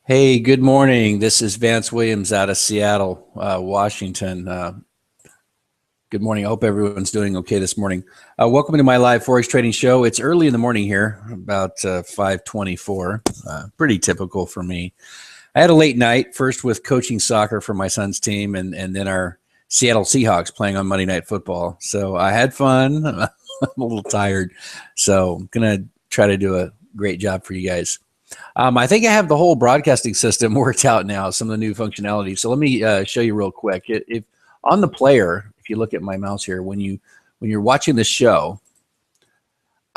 Hey, good morning. This is Vance Williams out of Seattle, Washington. Good morning. I hope everyone's doing okay this morning. Welcome to my live Forex trading show. It's early in the morning here, about 5:24. Pretty typical for me. I had a late night, first with coaching soccer for my son's team, and then our Seattle Seahawks playing on Monday Night Football. So I had fun. I'm a little tired, so I'm gonna try to do a great job for you guys. I think I have the whole broadcasting system worked out now, some of the new functionality. So let me show you real quick. If on the player, if you look at my mouse here, when you're watching the show,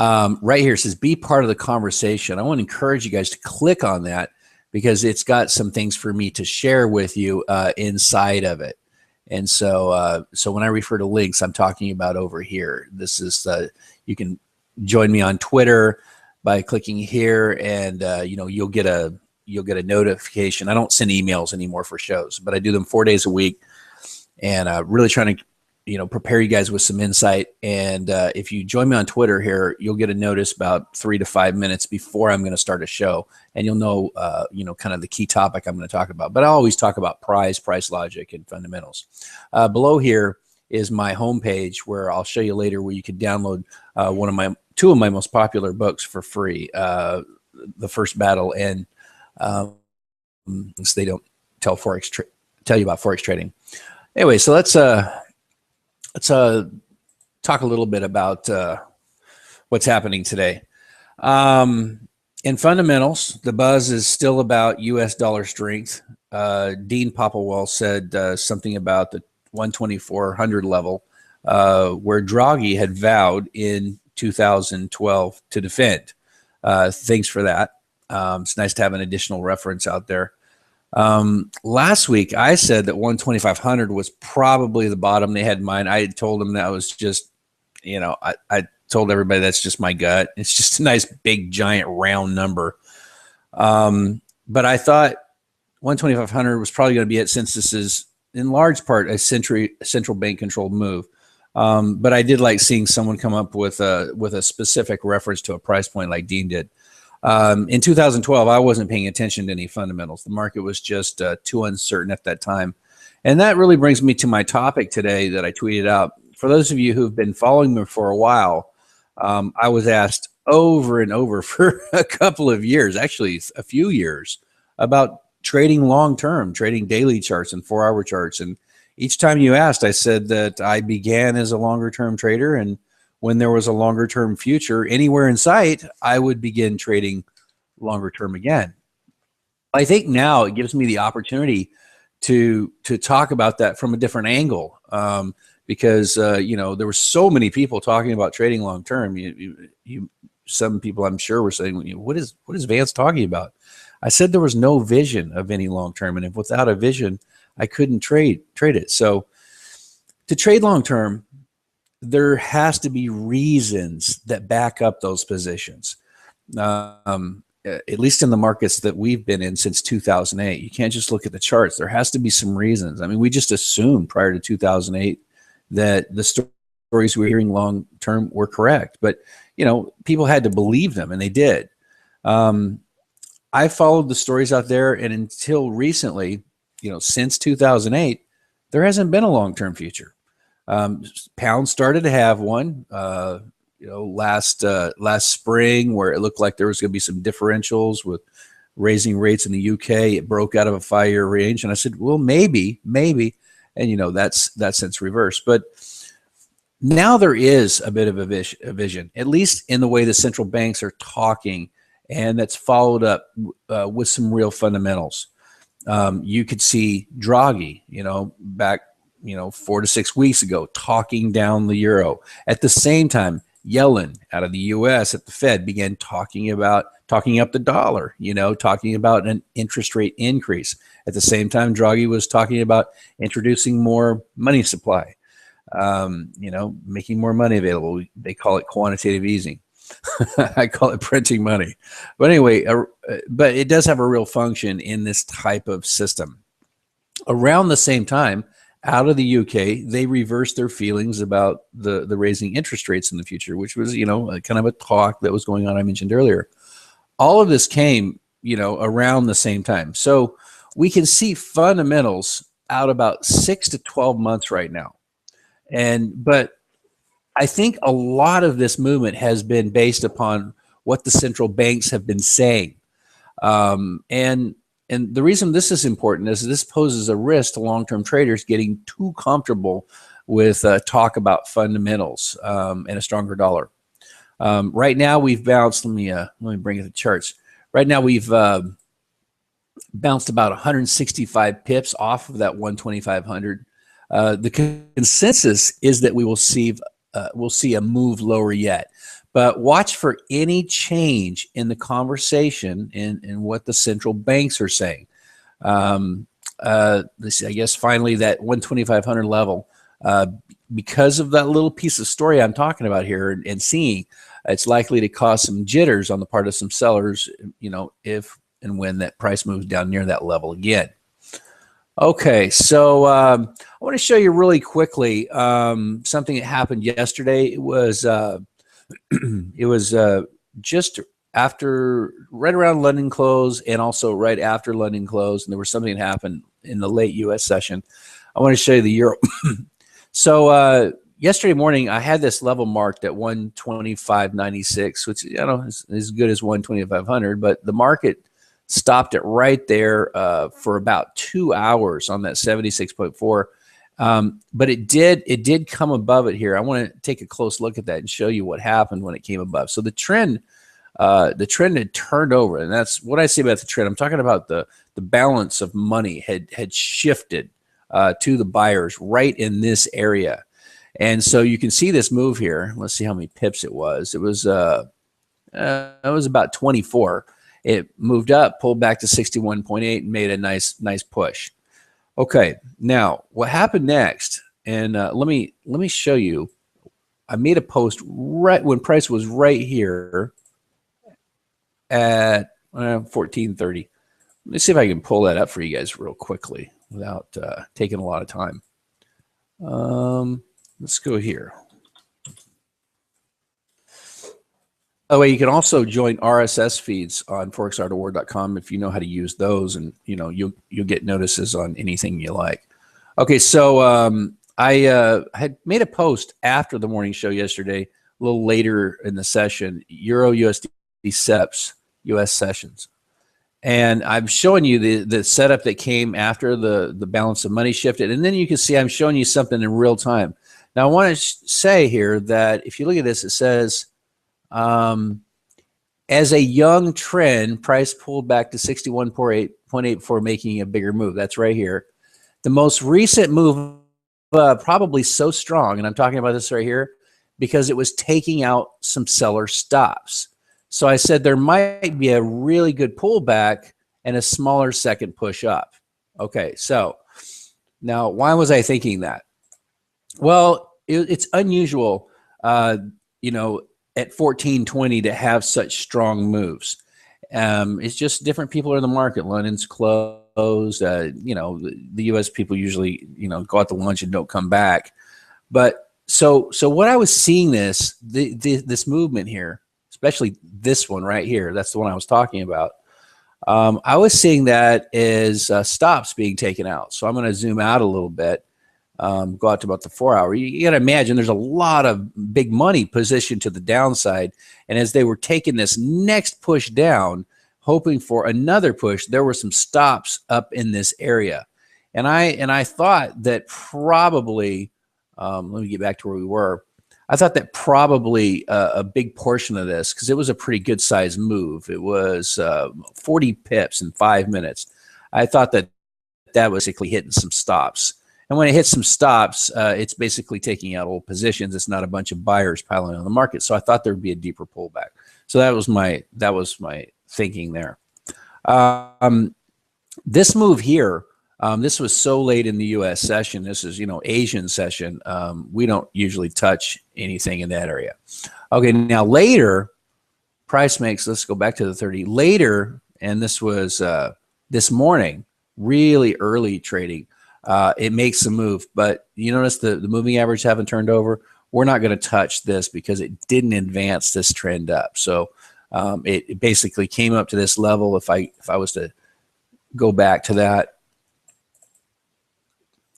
right here it says "Be part of the conversation." I want to encourage you guys to click on that because it's got some things for me to share with you inside of it. And so when I refer to links, I'm talking about over here. This is you can join me on Twitter by clicking here, and you'll get a notification. I don't send emails anymore for shows, but I do them 4 days a week, and really trying to prepare you guys with some insight. And if you join me on Twitter here, you'll get a notice about 3 to 5 minutes before I'm going to start a show, and you'll know kind of the key topic I'm going to talk about. But I always talk about price logic, and fundamentals. Below here is my homepage, where I'll show you later where you can download two of my most popular books for free. The First Battle and They Don't Tell Tell You About Forex Trading. Anyway, so let's talk a little bit about what's happening today. In fundamentals, the buzz is still about U.S. dollar strength. Dean Popplewell said something about the 12400 level, where Draghi had vowed in 2012 to defend. Thanks for that. It's nice to have an additional reference out there. Last week, I said that 12500 was probably the bottom they had in mind. I had told them that was just, I told everybody that's just my gut. It's just a nice, big, giant, round number. But I thought 12500 was probably going to be it, since this is in large part a central bank controlled move. But I did like seeing someone come up with a specific reference to a price point like Dean did. In 2012, I wasn't paying attention to any fundamentals. The market was just too uncertain at that time. And that really brings me to my topic today that I tweeted out. For those of you who've been following me for a while, I was asked over and over for a couple of years, actually a few years, about trading long-term, trading daily charts and 4-hour charts. And each time you asked, I said that I began as a longer-term trader, and when there was a longer-term future anywhere in sight, I would begin trading longer-term again. I think now it gives me the opportunity to talk about that from a different angle, because there were so many people talking about trading long-term. Some people, I'm sure, were saying, "What is Vance talking about?" I said there was no vision of any long-term, and if without a vision, I couldn't trade it. So to trade long-term, there has to be reasons that back up those positions. At least in the markets that we've been in since 2008, you can't just look at the charts. There has to be some reasons. I mean, we just assumed prior to 2008 that the stories we were hearing long-term were correct, but people had to believe them, and they did. I followed the stories out there, and until recently, since 2008, there hasn't been a long-term future. Pound started to have one, last spring, where it looked like there was going to be some differentials with raising rates in the UK. It broke out of a 5-year range, and I said, well, maybe, and that's since reversed. But now there is a bit of a vision, at least in the way the central banks are talking, and that's followed up with some real fundamentals. You could see Draghi, back 4 to 6 weeks ago, talking down the euro. At the same time, Yellen out of the U.S. at the Fed began talking up the dollar, talking about an interest rate increase. At the same time, Draghi was talking about introducing more money supply, making more money available. They call it quantitative easing. I call it printing money. But anyway, but it does have a real function in this type of system. Around the same time, out of the UK, they reversed their feelings about the raising interest rates in the future, which was, kind of a talk that was going on I mentioned earlier. All of this came around the same time. So we can see fundamentals out about 6 to 12 months right now. But I think a lot of this movement has been based upon what the central banks have been saying. And the reason this is important is this poses a risk to long-term traders getting too comfortable with talk about fundamentals and a stronger dollar. Right now we've bounced. Let me bring it to charts. Right now we've bounced about 165 pips off of that 12500. The consensus is that we'll see a move lower yet. But watch for any change in the conversation in what the central banks are saying. I guess finally that 12500 level, because of that little piece of story I'm talking about here and seeing, it's likely to cause some jitters on the part of some sellers, if and when that price moves down near that level again. Okay, so I want to show you really quickly something that happened yesterday. It was just after, right around London close, and also right after London close, and there was something that happened in the late U.S. session. I want to show you the euro. So yesterday morning, I had this level marked at 125.96, which is as good as 12500, but the market stopped it right there for about 2 hours on that 76.4. But it did come above it here. I want to take a close look at that and show you what happened when it came above. So the trend had turned over, and that's what I say about the trend. I'm talking about the balance of money had shifted to the buyers right in this area. And so you can see this move here. Let's see how many pips it was. It was about 24. It moved up, pulled back to 61.8, and made a nice push. Okay, now what happened next? And let me show you. I made a post right when price was right here at 1430. Let me see if I can pull that up for you guys real quickly without taking a lot of time. Let's go here. By the way, you can also join RSS feeds on forexartofwar.com if you know how to use those, and you'll get notices on anything you like. Okay, so I had made a post after the morning show yesterday, a little later in the session, Euro USD SEPs, US sessions, and I'm showing you the setup that came after the balance of money shifted, and then you can see I'm showing you something in real time. Now I want to say here that if you look at this, it says, as a young trend, price pulled back to 61.8 for making a bigger move. That's right here. The most recent move, probably so strong, and I'm talking about this right here, because it was taking out some seller stops. So I said there might be a really good pullback and a smaller second push up. Okay, so now why was I thinking that? Well, it's unusual, at 1420 to have such strong moves. It's just different people are in the market. London's closed. The U.S. people usually, go out to lunch and don't come back. But so what I was seeing this movement here, especially this one right here, that's the one I was talking about. I was seeing that as stops being taken out. So I'm going to zoom out a little bit. Go out to about the 4 hour. You got to imagine there's a lot of big money positioned to the downside. And as they were taking this next push down, hoping for another push, there were some stops up in this area. And I thought that probably, let me get back to where we were. I thought that probably a big portion of this, because it was a pretty good size move. It was 40 pips in 5 minutes. I thought that was basically hitting some stops. And when it hits some stops, it's basically taking out old positions. It's not a bunch of buyers piling on the market. So I thought there would be a deeper pullback. So that was my thinking there. This move here, this was so late in the U.S. session. This is Asian session. We don't usually touch anything in that area. Okay, now later, price makes. Let's go back to the 30 later, and this was this morning, really early trading. It makes a move, but you notice the moving average haven't turned over. We're not going to touch this because it didn't advance this trend up. So It basically came up to this level. If I was to go back to that,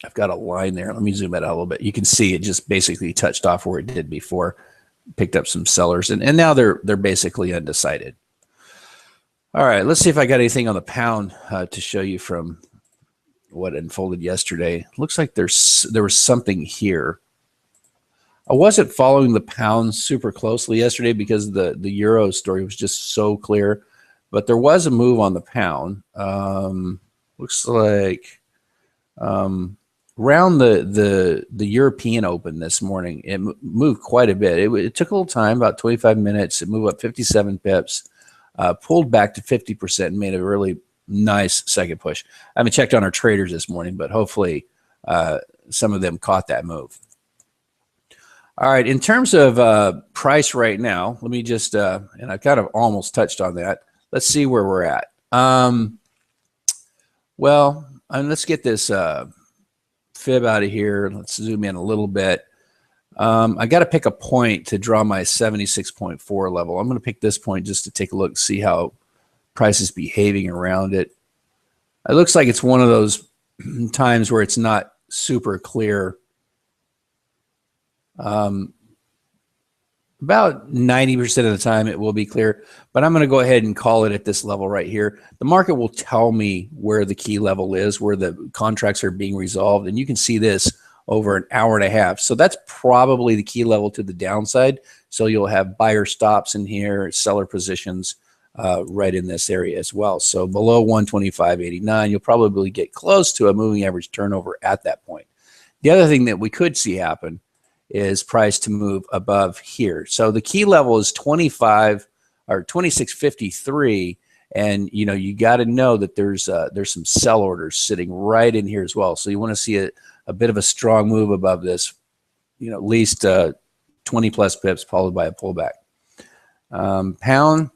I've got a line there. Let me zoom it out a little bit. You can see it just basically touched off where it did before, picked up some sellers, and now they're basically undecided. All right, let's see if I got anything on the pound to show you from what unfolded yesterday. Looks like there was something here. I wasn't following the pound super closely yesterday because the euro story was just so clear, but there was a move on the pound. Looks like around the European Open this morning, it moved quite a bit. It took a little time, about 25 minutes. It moved up 57 pips, pulled back to 50% and made a really nice second push. I haven't checked on our traders this morning, but hopefully some of them caught that move. All right, in terms of price right now, let me just, and I kind of almost touched on that. Let's see where we're at. Well, let's get this fib out of here. Let's zoom in a little bit. I got to pick a point to draw my 76.4 level. I'm going to pick this point just to take a look, see how price is behaving around it. It looks like it's one of those times where it's not super clear. About 90% of the time it will be clear, but I'm going to go ahead and call it at this level right here. The market will tell me where the key level is, where the contracts are being resolved, and you can see this over an hour and a half. So that's probably the key level to the downside. So you'll have buyer stops in here, seller positions right in this area as well. So below 125.89, you'll probably get close to a moving average turnover at that point. The other thing that we could see happen is price to move above here. So the key level is 25 or 26.53, and you got to know that there's some sell orders sitting right in here as well. So you want to see a bit of a strong move above this, at least 20 plus pips followed by a pullback. Pound,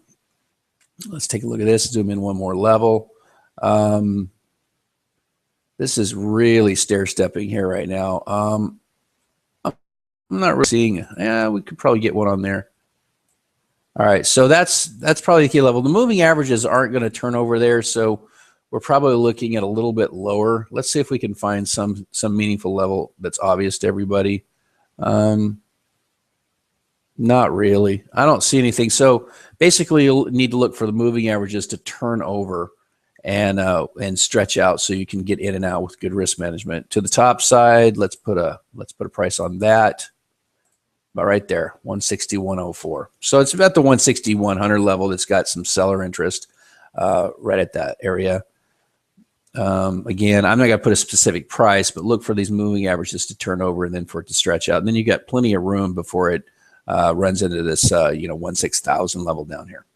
let's take a look at this. Zoom in one more level. This is really stair-stepping here right now. I'm not really seeing it. Yeah, we could probably get one on there. All right, so that's probably the key level. The moving averages aren't going to turn over there, so we're probably looking at a little bit lower. Let's see if we can find some meaningful level that's obvious to everybody. Not really. I don't see anything. So basically, you'll need to look for the moving averages to turn over and stretch out so you can get in and out with good risk management. To the top side, let's put a price on that. About right there, 160.104. So it's about the 160.100 level that's got some seller interest right at that area. Again, I'm not going to put a specific price, but look for these moving averages to turn over and then for it to stretch out. And then you got plenty of room before it runs into this 16,000 level down here.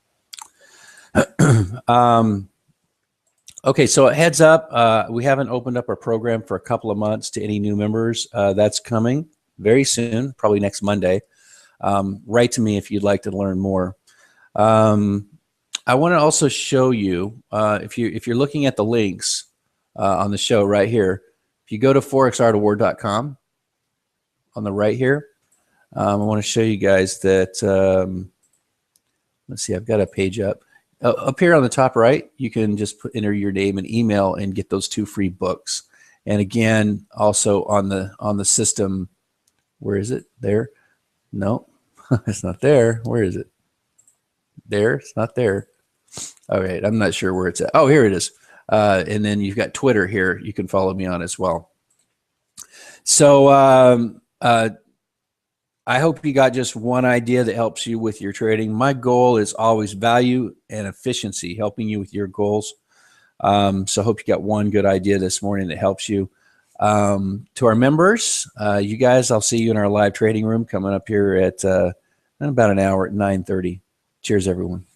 Okay, so a heads up, we haven't opened up our program for a couple of months to any new members. That's coming very soon, probably next Monday. Write to me if you'd like to learn more. I want to also show you, if you're looking at the links on the show right here, if you go to forexartofwar.com on the right here, I want to show you guys that, let's see, I've got a page up. Up here on the top right, you can just enter your name and email and get those 2 free books. And again, also on the system, where is it? There? No, it's not there. Where is it? There? It's not there. All right, I'm not sure where it's at. Oh, here it is. And then you've got Twitter here. You can follow me on as well. So I hope you got just one idea that helps you with your trading. My goal is always value and efficiency, helping you with your goals. So I hope you got one good idea this morning that helps you. To our members, you guys, I'll see you in our live trading room coming up here at in about an hour at 9:30. Cheers, everyone.